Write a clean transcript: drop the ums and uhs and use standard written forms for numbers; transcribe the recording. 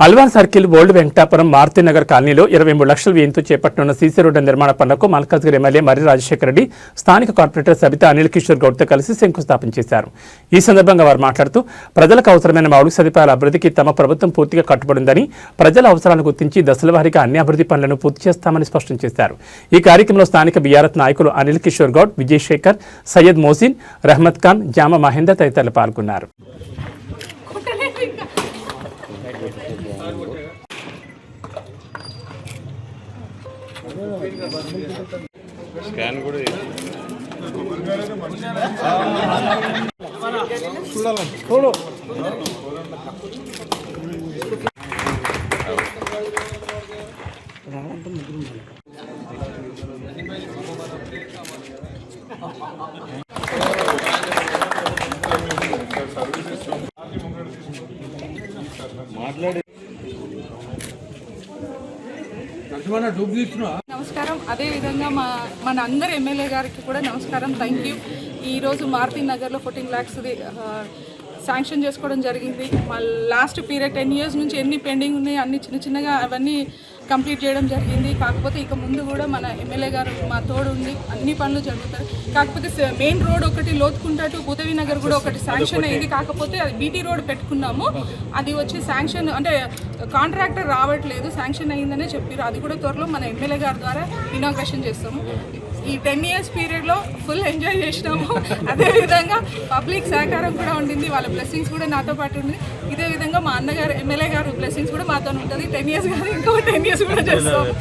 Alwal circle old Venkatapuram Maruthi Nagar కాలనీలో 23 లక్షల వ్యయంతో చేపట్టనున్న సీసీ రోడ్డు నిర్మాణ పనులకు మల్కాజ్గిరి ఎమ్మెల్యే మర్రి రాజశేఖర రెడ్డి స్థానిక కార్పొరేటర్ సబితా అనిల్ కిషోర్ గౌడ్తో కలిసి శంకుస్థాపన చేశారు. ఈ సందర్భంగా వారు మాట్లాడుతూ ప్రజలకు అవసరమైన మౌలిక సదుపాయాల అభివృద్ధికి తమ ప్రభుత్వం పూర్తిగా కట్టుబడిందని, ప్రజల అవసరాలను గుర్తించి దశల వారీగా అన్ని అభివృద్ధి పనులను పూర్తి చేస్తామని స్పష్టం చేశారు. ఈ కార్యక్రమంలో స్థానిక బీఆర్ఎస్ నాయకులు అనిల్ కిషోర్ గౌడ్, విజయ్ శేఖర్, సయ్యద్ మోసిన్, రహమత్ ఖాన్, జామ మహేందర్ తదితరులు పాల్గొన్నారు. స్కాన్ కూడా మాట్లాడి నమస్కారం. అదేవిధంగా మన అందరి ఎమ్మెల్యే గారికి కూడా నమస్కారం. Thank you. ఈరోజు మారుతి నగర్లో 14 lakhs శాంక్షన్ చేసుకోవడం జరిగింది. మా లాస్ట్ పీరియడ్ 10 years నుంచి ఎన్ని పెండింగ్ ఉన్నాయి అన్ని చిన్నగా అవన్నీ కంప్లీట్ చేయడం జరిగింది. కాకపోతే ఇక ముందు కూడా మన ఎమ్మెల్యే గారు మా తోడు ఉండి అన్ని పనులు జరుగుతాయి. కాకపోతే మెయిన్ రోడ్ ఒకటి లోతుకుంటా టు భూతవి నగర్ కూడా ఒకటి శాంక్షన్ అయింది. కాకపోతే అది బీటీ రోడ్ పెట్టుకున్నాము. అది వచ్చి శాంక్షన్ అంటే కాంట్రాక్టర్ రావట్లేదు, శాంక్షన్ అయిందనే చెప్పారు. అది కూడా త్వరలో మన ఎమ్మెల్యే గారి ద్వారా ఇనాగ్రేషన్ చేస్తాము. ఈ 10 years పీరియడ్లో ఫుల్ ఎంజాయ్ చేసినాము. అదేవిధంగా పబ్లిక్ సహకారం కూడా ఉండింది, వాళ్ళ బ్లెస్సింగ్స్ కూడా నాతో పాటు ఉంది. ఇదే విధంగా మా అన్నగారు ఎమ్మెల్యే గారు బ్లెస్సింగ్స్ కూడా మాతో ఉంటుంది. 10 years కాదు, ఇంకో 10 years కూడా చేస్తాము.